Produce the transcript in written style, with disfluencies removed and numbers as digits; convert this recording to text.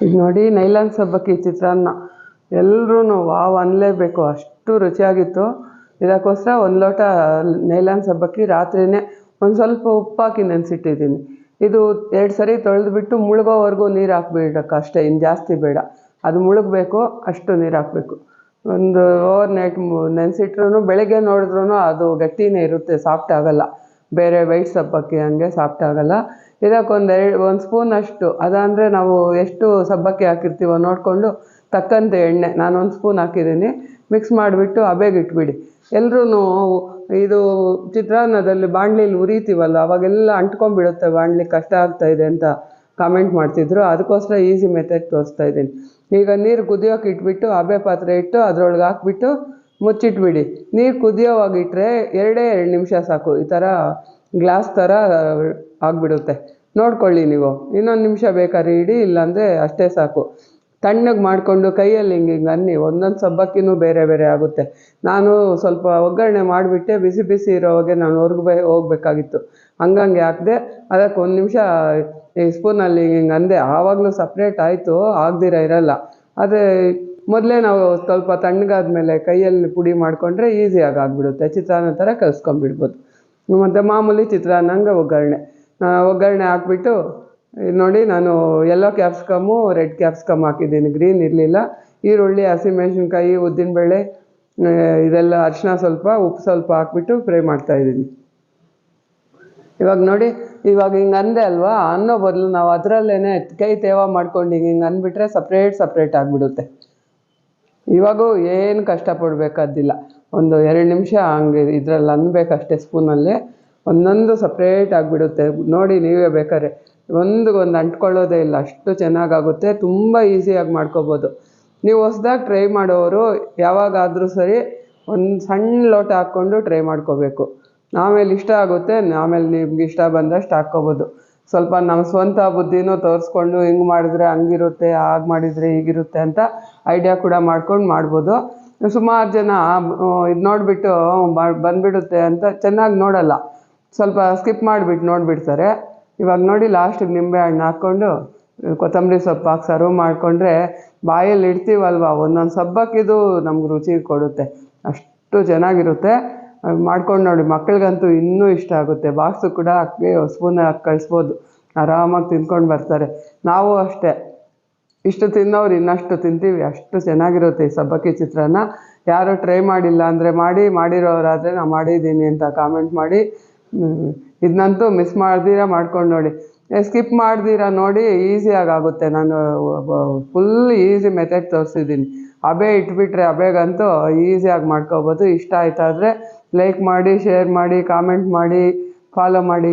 ಈಗ ನೋಡಿ ನೈಲಾನ್ ಸಬ್ಬಕ್ಕಿ ಚಿತ್ರಾನ್ನ ಎಲ್ಲರೂ ವಾವ್ ಅನ್ನಲೇಬೇಕು, ಅಷ್ಟು ರುಚಿಯಾಗಿತ್ತು. ಇದಕ್ಕೋಸ್ಕರ ಒಂದು ಲೋಟ ನೈಲಾನ್ ಸಬ್ಬಕ್ಕಿ ರಾತ್ರಿಯೇ ಒಂದು ಸ್ವಲ್ಪ ಉಪ್ಪಾಕಿ ನೆನೆಸಿಟ್ಟಿದ್ದೀನಿ. ಇದು 2 ಸರಿ ತೊಳೆದ್ಬಿಟ್ಟು ಮುಳುಗೋವರೆಗೂ ನೀರು ಹಾಕ್ಬಿಡಕ್ಕೆ ಅಷ್ಟೇ, ಇನ್ನು ಜಾಸ್ತಿ ಬೇಡ. ಅದು ಮುಳುಗಬೇಕು ಅಷ್ಟು ನೀರು ಹಾಕಬೇಕು. ಒಂದು ಓವರ್ ನೈಟ್ ನೆನೆಸಿಟ್ರು ಬೆಳಗ್ಗೆ ನೋಡಿದ್ರೂ ಅದು ಗಟ್ಟಿನೇ ಇರುತ್ತೆ, ಸಾಫ್ಟ್ ಆಗೋಲ್ಲ. ಬೇರೆ ವೈಟ್ ಸಬ್ಬಕ್ಕಿ ಹಂಗೆ ಸಾಫ್ಟ್ ಆಗೋಲ್ಲ. ಇದಕ್ಕೊಂದು ಒಂದು ಸ್ಪೂನಷ್ಟು, ಅದಂದರೆ ನಾವು ಎಷ್ಟು ಸಬ್ಬಕ್ಕಿ ಹಾಕಿರ್ತೀವೋ ನೋಡಿಕೊಂಡು ತಕ್ಕಂತೆ ಎಣ್ಣೆ, ನಾನು 1 ಸ್ಪೂನ್ ಹಾಕಿದ್ದೀನಿ. ಮಿಕ್ಸ್ ಮಾಡಿಬಿಟ್ಟು ಹಬೆಗೆ ಇಟ್ಬಿಡಿ. ಎಲ್ಲರೂ ಇದು ಚಿತ್ರಾನ್ನದಲ್ಲಿ ಬಾಣಲಿಲಿ ಉರಿತೀವಲ್ಲ, ಅವಾಗೆಲ್ಲ ಅಂಟ್ಕೊಂಡ್ಬಿಡುತ್ತೆ, ಬಾಣಲಿ ಕಷ್ಟ ಆಗ್ತಾಯಿದೆ ಅಂತ ಕಾಮೆಂಟ್ ಮಾಡ್ತಿದ್ರು. ಅದಕ್ಕೋಸ್ಕರ ಈಸಿ ಮೆಥಡ್ ತೋರಿಸ್ತಾ ಇದ್ದೀನಿ. ಈಗ ನೀರು ಕುದಿಯೋಕೆ ಇಟ್ಬಿಟ್ಟು ಹಬೆ ಪಾತ್ರೆ ಇಟ್ಟು ಅದರೊಳಗೆ ಹಾಕ್ಬಿಟ್ಟು ಮುಚ್ಚಿಟ್ಬಿಡಿ. ನೀರು ಕುದಿಯೋವಾಗಿಟ್ಟರೆ 2 ನಿಮಿಷ ಸಾಕು, ಈ ಥರ ಗ್ಲಾಸ್ ಥರ ಆಗಿಬಿಡುತ್ತೆ. ನೋಡ್ಕೊಳ್ಳಿ ನೀವು, ಇನ್ನೊಂದು ನಿಮಿಷ ಬೇಕಾದ್ರೆ ಇಡಿ, ಇಲ್ಲಾಂದರೆ ಅಷ್ಟೇ ಸಾಕು. ತಣ್ಣಗೆ ಮಾಡಿಕೊಂಡು ಕೈಯಲ್ಲಿ ಹಿಂಗೆ ಅನ್ನಿ, ಒಂದೊಂದು ಸಬ್ಬಕ್ಕಿನೂ ಬೇರೆ ಬೇರೆ ಆಗುತ್ತೆ. ನಾನು ಸ್ವಲ್ಪ ಒಗ್ಗರಣೆ ಮಾಡಿಬಿಟ್ಟೆ, ಬಿಸಿ ಬಿಸಿ ಇರೋವಾಗೆ ನಾನು ಹೋಗಬೇಕಾಗಿತ್ತು, ಹಂಗಂಗೆ ಹಾಕಿದೆ. ಅದಕ್ಕೆ 1 ನಿಮಿಷ ಈ ಸ್ಪೂನಲ್ಲಿ ಹಿಂಗೆ ಅಂದೆ, ಆವಾಗಲೂ ಸಪ್ರೇಟ್ ಆಯಿತು, ಆಗದಿರ ಇರಲ್ಲ. ಅದೇ ಮೊದಲೇ ನಾವು ಸ್ವಲ್ಪ ತಣ್ಣಗಾದ್ಮೇಲೆ ಕೈಯಲ್ಲಿ ಪುಡಿ ಮಾಡಿಕೊಂಡ್ರೆ ಈಸಿಯಾಗಿ ಆಗಿಬಿಡುತ್ತೆ, ಚಿತ್ರಾನ್ನ ಥರ ಕಲಿಸ್ಕೊಂಡ್ಬಿಡ್ಬೋದು. ಮತ್ತು ಮಾಮೂಲಿ ಚಿತ್ರಾನ್ನಂಗೆ ಒಗ್ಗರಣೆ ಹಾಕ್ಬಿಟ್ಟು ನೋಡಿ, ನಾನು ಯೆಲ್ಲೋ ಕ್ಯಾಪ್ಸಿಕಮ್ಮು ರೆಡ್ ಕ್ಯಾಪ್ಸಿಕಮ್ ಹಾಕಿದ್ದೀನಿ, ಗ್ರೀನ್ ಇರಲಿಲ್ಲ. ಈರುಳ್ಳಿ, ಹಸಿಮೆಣ್ಸಿನ್ಕಾಯಿ, ಉದ್ದಿನಬೇಳೆ, ಇದೆಲ್ಲ ಅರಿಶಿನ ಸ್ವಲ್ಪ, ಉಪ್ಪು ಸ್ವಲ್ಪ ಹಾಕ್ಬಿಟ್ಟು ಫ್ರೈ ಮಾಡ್ತಾಯಿದ್ದೀನಿ. ಇವಾಗ ನೋಡಿ, ಇವಾಗ ಹಿಂಗೆ ಅಂದೆ ಅಲ್ವಾ, ಅನ್ನೋ ಬದಲು ನಾವು ಅದರಲ್ಲೇ ಕೈ ತೇವ ಮಾಡ್ಕೊಂಡು ಹಿಂಗೆ ಅಂದ್ಬಿಟ್ರೆ ಸಪ್ರೇಟ್ ಆಗಿಬಿಡುತ್ತೆ. ಇವಾಗೂ ಏನು ಕಷ್ಟಪಡಬೇಕಾದಿಲ್ಲ, ಒಂದು 2 ನಿಮಿಷ ಹಂಗೆ ಇದರಲ್ಲಿ ಅನ್ಬೇಕಷ್ಟೇ, ಸ್ಪೂನಲ್ಲೇ ಒಂದೊಂದು ಸಪ್ರೇಟ್ ಆಗಿಬಿಡುತ್ತೆ. ನೋಡಿ ನೀವೇ ಬೇಕಾದ್ರೆ, ಒಂದು ಅಂಟ್ಕೊಳ್ಳೋದೇ ಇಲ್ಲ, ಅಷ್ಟು ಚೆನ್ನಾಗಾಗುತ್ತೆ. ತುಂಬ ಈಸಿಯಾಗಿ ಮಾಡ್ಕೋಬೋದು. ನೀವು ಹೊಸ್ದಾಗಿ ಟ್ರೈ ಮಾಡೋರು ಯಾವಾಗಾದರೂ ಸರಿ ಒಂದು ಸಣ್ಣ ಲೋಟ ಹಾಕ್ಕೊಂಡು ಟ್ರೈ ಮಾಡ್ಕೋಬೇಕು. ಆಮೇಲೆ ಇಷ್ಟ ಆಗುತ್ತೆ, ಆಮೇಲೆ ನಿಮ್ಗೆ ಇಷ್ಟ ಬಂದಷ್ಟು ಹಾಕ್ಕೋಬೋದು. ಸ್ವಲ್ಪ ನಮ್ಮ ಸ್ವಂತ ಬುದ್ಧಿನೂ ತೋರಿಸ್ಕೊಂಡು ಹಿಂಗೆ ಮಾಡಿದ್ರೆ ಹಂಗಿರುತ್ತೆ, ಹಾಗೆ ಮಾಡಿದರೆ ಹೀಗಿರುತ್ತೆ ಅಂತ ಐಡಿಯಾ ಕೂಡ ಮಾಡ್ಬೋದು. ಸುಮಾರು ಜನ ಇದು ನೋಡಿಬಿಟ್ಟು ಬಂದುಬಿಡುತ್ತೆ ಅಂತ ಚೆನ್ನಾಗಿ ನೋಡಲ್ಲ, ಸ್ವಲ್ಪ ಸ್ಕಿಪ್ ಮಾಡಿಬಿಟ್ಟು ನೋಡಿಬಿಡ್ತಾರೆ. ಇವಾಗ ನೋಡಿ, ಲಾಸ್ಟಿಗೆ ನಿಂಬೆಹಣ್ಣು ಹಾಕ್ಕೊಂಡು ಕೊತ್ತಂಬರಿ ಸೊಪ್ಪು ಹಾಕಿ ಸರ್ವ್ ಮಾಡಿಕೊಂಡ್ರೆ ಬಾಯಲ್ಲಿ ಇಡ್ತೀವಲ್ವ, ಒಂದೊಂದು ಸಬ್ಬಕ್ಕಿದು ನಮ್ಗೆ ರುಚಿ ಕೊಡುತ್ತೆ, ಅಷ್ಟು ಚೆನ್ನಾಗಿರುತ್ತೆ. ಮಾಡ್ಕೊಂಡು ನೋಡಿ, ಮಕ್ಕಳಿಗಂತೂ ಇನ್ನೂ ಇಷ್ಟ ಆಗುತ್ತೆ. ಬಾಕ್ಸು ಕೂಡ ಹಾಕಿ ಸ್ಪೂನ್ ಹಾಕಿ ಕಳಿಸ್ಬೋದು, ಆರಾಮಾಗಿ ತಿಂದ್ಕೊಂಡು ಬರ್ತಾರೆ. ನಾವು ಅಷ್ಟೇ, ಇಷ್ಟು ತಿನ್ನೋರು ಇನ್ನಷ್ಟು ತಿಂತೀವಿ, ಅಷ್ಟು ಚೆನ್ನಾಗಿರುತ್ತೆ ಈ ಸಬ್ಬಕ್ಕಿ ಚಿತ್ರಾನ್ನ. ಯಾರು ಟ್ರೈ ಮಾಡಿಲ್ಲ ಅಂದರೆ ಮಾಡಿರೋರಾದರೆ ನಾನು ಮಾಡಿದ್ದೀನಿ ಅಂತ ಕಾಮೆಂಟ್ ಮಾಡಿ. ಇದನ್ನಂತೂ ಮಿಸ್ ಮಾಡ್ದಿರ ಮಾಡ್ಕೊಂಡು ನೋಡಿ, ಸ್ಕಿಪ್ ಮಾಡ್ದಿರ ನೋಡಿ, ಈಸಿಯಾಗಿ ಆಗುತ್ತೆ. ನಾನು ಫುಲ್ ಈಸಿ ಮೆಥಡ್ ತೋರಿಸಿದ್ದೀನಿ. ಹಬೆ ಇಟ್ಬಿಟ್ರೆ ಹಬೆಗಂತೂ ಈಸಿಯಾಗಿ ಮಾಡ್ಕೋಬೋದು. ಇಷ್ಟ ಆಯ್ತಾದರೆ ಲೈಕ್ ಮಾಡಿ, ಶೇರ್ ಮಾಡಿ, ಕಾಮೆಂಟ್ ಮಾಡಿ, ಫಾಲೋ ಮಾಡಿ.